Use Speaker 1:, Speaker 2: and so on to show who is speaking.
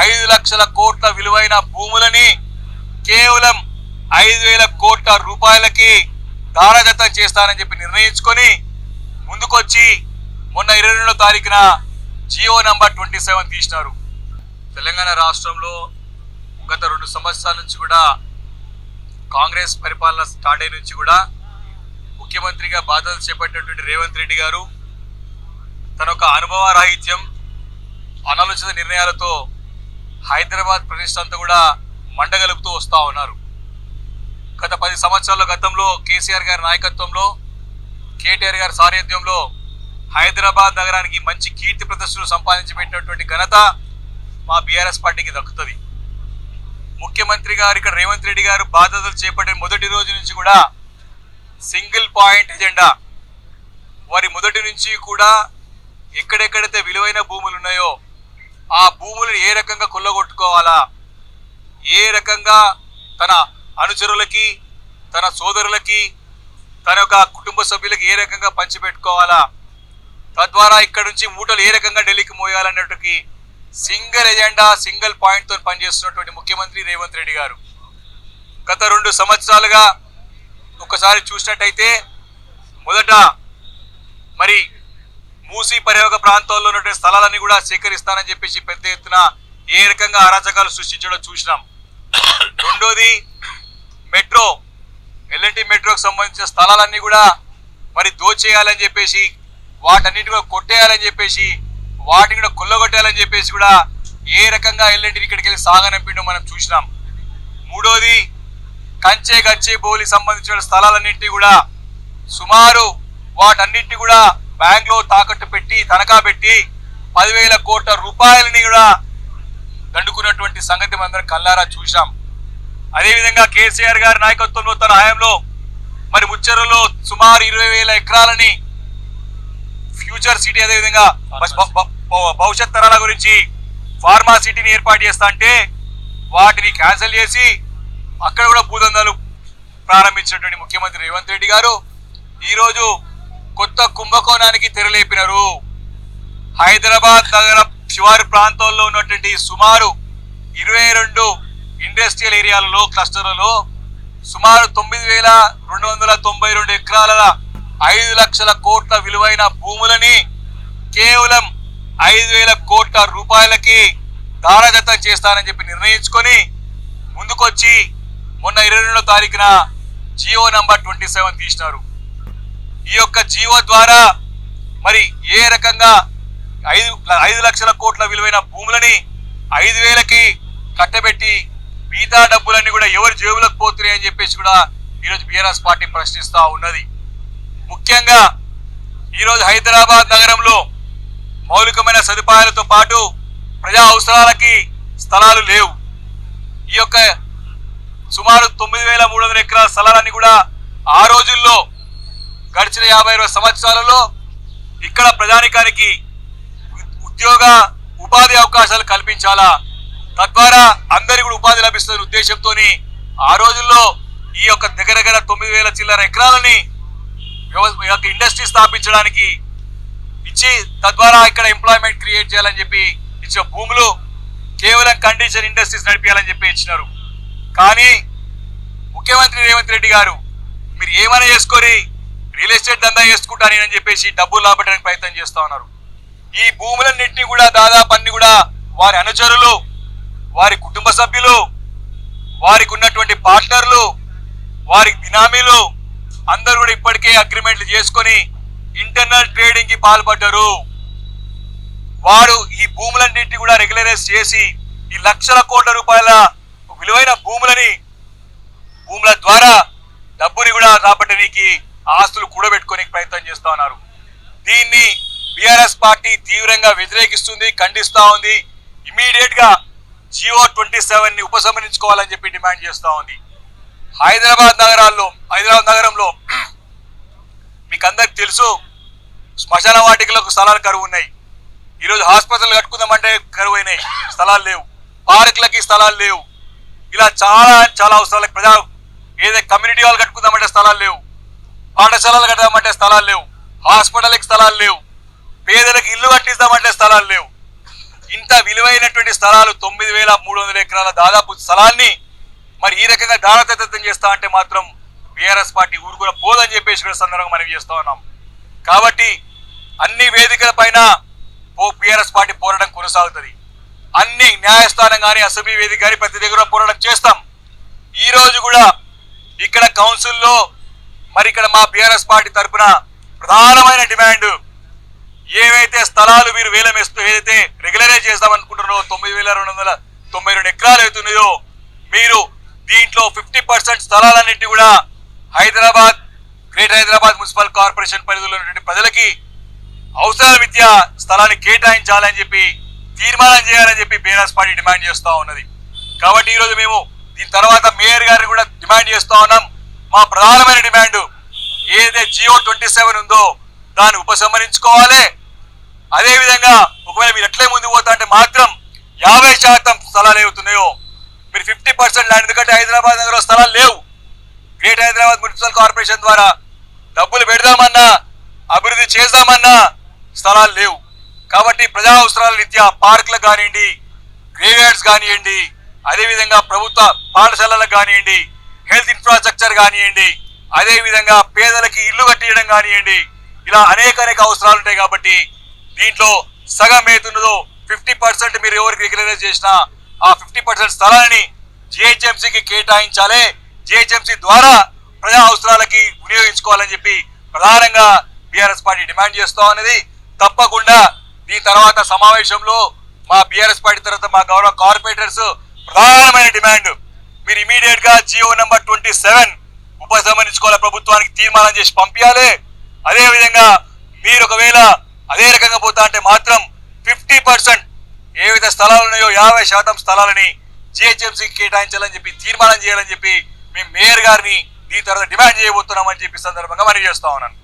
Speaker 1: 5 లక్షల కోట్ల విలువైన భూములని కేవలం 5,000 కోట్ల రూపాయలకి దారాదత్తం చేస్తానని చెప్పి నిర్ణయించుకొని ముందుకొచ్చి మొన్న 22వ తారీఖున జియో నంబర్ 27 తీసినారు. తెలంగాణ రాష్ట్రంలో గత 2 సంవత్సరాల నుంచి కూడా కాంగ్రెస్ పరిపాలన స్టార్ట్ అయిన నుంచి కూడా ముఖ్యమంత్రిగా బాధ్యతలు చేపట్టినటువంటి రేవంత్ రెడ్డి గారు తన ఒక అనుభవరాహిత్యం, అనాలోచిత నిర్ణయాలతో హైదరాబాద్ ప్రదేశ్ అంతా కూడా మండగలుపుతూ వస్తూ ఉన్నారు. గత 10 సంవత్సరాల గతంలో కేసీఆర్ గారి నాయకత్వంలో, కేటీఆర్ గారి సారథ్యంలో హైదరాబాద్ నగరానికి మంచి కీర్తి ప్రదర్శనలు సంపాదించి పెట్టినటువంటి ఘనత మా బీఆర్ఎస్ పార్టీకి దక్కుతుంది. ముఖ్యమంత్రి గారు ఇక్కడ రేవంత్ రెడ్డి గారు బాధ్యతలు చేపట్టిన మొదటి రోజు నుంచి కూడా సింగిల్ పాయింట్ ఎజెండా. వారి మొదటి నుంచి కూడా ఎక్కడెక్కడైతే విలువైన భూములు ఉన్నాయో ఆ భూములను ఏ రకంగా కొల్లగొట్టుకోవాలా, ఏ రకంగా తన అనుచరులకి, తన సోదరులకి, తన యొక్క కుటుంబ సభ్యులకి ఏ రకంగా పంచిపెట్టుకోవాలా, తద్వారా ఇక్కడ నుంచి మూటలు ఏ రకంగా ఢిల్లీకి మోయాలన్నట్టుకి సింగిల్ ఎజెండా, సింగిల్ పాయింట్తో పనిచేస్తున్నటువంటి ముఖ్యమంత్రి రేవంత్ రెడ్డి గారు గత 2 సంవత్సరాలుగా ఒకసారి చూసినట్టయితే మొదట మరి మూసీ పరివాహక ప్రాంతాల్లో ఉన్నటువంటి స్థలాలన్నీ కూడా సేకరిస్తానని చెప్పేసి పెద్ద ఎత్తున ఏ రకంగా అరాచకాలు సృష్టించడం చూసినాం. రెండోది మెట్రో, ఎల్ఎన్టీ మెట్రోకి సంబంధించిన స్థలాలన్నీ కూడా మరి దోచేయాలని చెప్పేసి, వాటన్నిటి కూడా కొట్టేయాలని చెప్పేసి, వాటిని కూడా కొల్లగొట్టాలని చెప్పేసి కూడా ఏ రకంగా ఎల్ఎన్టీని ఇక్కడికి వెళ్ళి సాగనంపిండో మనం చూసినాం. మూడోది కంచె గచ్చే బౌలి సంబంధించిన స్థలాలన్నింటినీ కూడా సుమారు వాటన్నింటినీ కూడా బ్యాంక్లో తాకట్టు పెట్టి, తనఖా పెట్టి 10,000 కోట్ల రూపాయలని కూడా దండుకున్నటువంటి సంగతి మనందరం కల్లారా చూసాం. అదేవిధంగా కేసీఆర్ గారి నాయకత్వంలో తన హయాంలో మరి ముచ్చర్లలో సుమారు 20,000 ఎకరాలని ఫ్యూచర్ సిటీ, అదేవిధంగా భవిష్యత్ తరాల గురించి ఫార్మా సిటీని ఏర్పాటు చేస్తా అంటే వాటిని క్యాన్సిల్ చేసి అక్కడ కూడా భూదందాలు ప్రారంభించినటువంటి ముఖ్యమంత్రి రేవంత్ రెడ్డి గారు ఈరోజు కొత్త కుంభకోణానికి తెరలేపినారు. హైదరాబాద్ నగర శివారు ప్రాంతాల్లో ఉన్నటువంటి సుమారు 22 ఇండస్ట్రియల్ ఏరియాలలో, క్లస్టర్లలో సుమారు 9,292 ఎకరాల 5 లక్షల కోట్ల విలువైన భూములని కేవలం 5,000 కోట్ల రూపాయలకి దారాదత్తం చేస్తానని చెప్పి నిర్ణయించుకొని ముందుకొచ్చి మొన్న 22వ తారీఖున జియో నంబర్ 27 తీసినారు. ఈ యొక్క జియో ద్వారా మరి ఏ రకంగా 5 లక్షల కోట్ల విలువైన భూములని 5,000కి కట్టబెట్టి మిగతా డబ్బులన్నీ కూడా ఎవరి జేబులకు పోతున్నాయి అని చెప్పేసి కూడా ఈరోజు బీఆర్ఎస్ పార్టీ ప్రశ్నిస్తూ ఉన్నది. ముఖ్యంగా ఈరోజు హైదరాబాద్ నగరంలో మౌలికమైన సదుపాయాలతో పాటు ప్రజా అవసరాలకి స్థలాలు లేవు. ఈ యొక్క సుమారు 9,300 ఎకరాల స్థలాలన్నీ కూడా ఆ రోజుల్లో గడిచిన 50-60 సంవత్సరాలలో ఇక్కడ ప్రజానికానికి ఉద్యోగ ఉపాధి అవకాశాలు కల్పించాలా, తద్వారా అందరికీ కూడా ఉపాధి లభిస్తున్న ఉద్దేశంతో ఆ రోజుల్లో ఈ యొక్క దగ్గర 9,000 చిల్లర ఎకరాలని ఇండస్ట్రీ స్థాపించడానికి ఇచ్చి తద్వారా ఇక్కడ ఎంప్లాయ్మెంట్ క్రియేట్ చేయాలని చెప్పి ఇచ్చిన భూములు కేవలం కండిషన్ ఇండస్ట్రీస్ నడిపించాలని చెప్పి ఇచ్చినారు. కానీ ముఖ్యమంత్రి రేవంత్ రెడ్డి గారు మీరు ఏమైనా చేసుకొని రియల్ ఎస్టేట్ దందా చేసుకుంటానని చెప్పేసి డబ్బులు లాభడానికి ప్రయత్నం చేస్తూ ఉన్నారు. ఈ భూములన్నింటినీ కూడా దాదాపు అన్ని కూడా వారి అనుచరులు, వారి కుటుంబ సభ్యులు, వారికి ఉన్నటువంటి పార్ట్నర్లు, వారి బినామీలు అందరూ కూడా ఇప్పటికే అగ్రిమెంట్లు చేసుకొని ఇంటర్నల్ ట్రేడింగ్ కి పాల్పడ్డారు. వారు ఈ భూములన్నింటినీ కూడా రెగ్యులరైజ్ చేసి ఈ లక్షల కోట్ల రూపాయల విలువైన భూముల ద్వారా డబ్బుని కూడా రాబట్టడానికి ఆస్తులు కూడబెట్టుకొని ప్రయత్నం చేస్తా ఉన్నారు. దీన్ని బీఆర్ఎస్ పార్టీ తీవ్రంగా వ్యతిరేకిస్తుంది, ఖండిస్తా ఉంది. ఇమీడియట్ గా జియో 27ని ఉపసంహరించుకోవాలని చెప్పి డిమాండ్ చేస్తా ఉంది. హైదరాబాద్ నగరంలో మీకు అందరికి తెలుసు శ్మశాన వాటికలకు స్థలాలు కరువు ఉన్నాయి. ఈరోజు హాస్పిటల్ కట్టుకుందామంటే కరువు అయినాయి, స్థలాలు లేవు. పార్కులకి స్థలాలు లేవు. ఇలా చాలా అవసరాలకు ప్రజా ఏదైతే కమ్యూనిటీ హాల్ కట్టుకుందామంటే స్థలాలు లేవు, పాఠశాలలు కడదామంటే స్థలాలు లేవు, హాస్పిటల్కి స్థలాలు లేవు, పేదలకు ఇల్లు కట్టిస్తామంటే స్థలాలు లేవు. ఇంత విలువైనటువంటి స్థలాలు 9,300 ఎకరాల దాదాపు స్థలాన్ని మరి ఈ రకంగా దానదత్తం చేస్తా అంటే మాత్రం బీఆర్ఎస్ పార్టీ ఊరుకుని పోదని చెప్పేసి కూడా సందర్భంగా మనం చేస్తా ఉన్నాం. కాబట్టి అన్ని వేదికల పైన బీఆర్ఎస్ పార్టీ పోరాటం కొనసాగుతుంది. అన్ని న్యాయస్థానం కానీ అసెంబ్లీ వేదిక కానీ ప్రతి దగ్గర పోరాటం చేస్తాం. ఈ రోజు కూడా ఇక్కడ కౌన్సిల్లో మరి ఇక్కడ మా బీఆర్ఎస్ పార్టీ తరఫున ప్రధానమైన డిమాండ్ ఏవైతే స్థలాలు మీరు వేలం వేస్తూ ఏదైతే రెగ్యులరైజ్ చేద్దాం అనుకుంటున్నారో 9,292 ఎకరాలు అవుతున్నాయో మీరు దీంట్లో 50% స్థలాలన్నింటి కూడా Hyderabad greater Hyderabad municipal corporation పరిధిలో ఉన్నటువంటి ప్రజలకి అవసరాల విద్యా స్థలాన్ని కేటాయించాలని చెప్పి తీర్మానం చేయాలని చెప్పి బీఆర్ఎస్ పార్టీ డిమాండ్ చేస్తూ ఉన్నది. కాబట్టి ఈరోజు మేము దీని తర్వాత మేయర్ గారిని కూడా డిమాండ్ చేస్తూ ఉన్నాం. మా ప్రధానమైన డిమాండ్ ఏదైతే జియో 27 ఉందో దాన్ని ఉపసంహరించుకోవాలి. అదేవిధంగా ఒకవేళ మీరు ఎట్లే ముందుకు పోతా అంటే మాత్రం 50% స్థలాలు ఏవుతున్నాయో మీరు 50% ల్యాండ్, ఎందుకంటే హైదరాబాద్ నగరంలో స్థలాలు లేవు. గ్రేట్ హైదరాబాద్ మున్సిపల్ కార్పొరేషన్ ద్వారా డబ్బులు పెడదామన్నా అభివృద్ధి చేద్దామన్నా స్థలాలు లేవు. కాబట్టి ప్రజా అవసరాల రీత్యా పార్కులకు కానివ్వండి, గ్రేవ్యార్డ్స్ కానివ్వండి, అదేవిధంగా ప్రభుత్వ పాఠశాలలకు కానివ్వండి, హెల్త్ ఇన్ఫ్రాస్ట్రక్చర్ కానివ్వండి, అదేవిధంగా పేదలకి ఇల్లు కట్టించడం కానివ్వండి, ఇలా అనేక అవసరాలు ఉంటాయి. కాబట్టి దీంట్లో సగం ఏతున్నదో 50% మీరు ఎవరికి రెగ్యులరైజ్ చేసినా ఆ 50% స్థలాన్ని జిహెచ్ఎంసీకి కేటాయించాలి. జిహెచ్ఎంసీ ద్వారా ప్రజా అవసరాలకి వినియోగించుకోవాలని చెప్పి ప్రధానంగా బీఆర్ఎస్ పార్టీ డిమాండ్ చేస్తూ ఉన్నది. తప్పకుండా దీని తర్వాత సమావేశంలో మా బీఆర్ఎస్ పార్టీ తర్వాత మా గౌరవ కార్పొరేటర్స్ ప్రధానమైన డిమాండ్ మీరు ఇమీడియట్ గా జియో నెంబర్ 27 ఉపసంహరించుకోవాలి, ప్రభుత్వానికి తీర్మానం చేసి పంపించాలి. అదేవిధంగా మీరు ఒకవేళ అదే రకంగా పోతా అంటే మాత్రం 50% ఏవైతే స్థలాలు ఉన్నాయో 50% స్థలాలని జిహెచ్ఎంసీకి కేటాయించాలని చెప్పి తీర్మానం చేయాలని చెప్పి మేము మేయర్ గారిని దీని తర్వాత డిమాండ్ చేయబోతున్నామని చెప్పి సందర్భంగా మనం చేస్తా ఉన్నాను.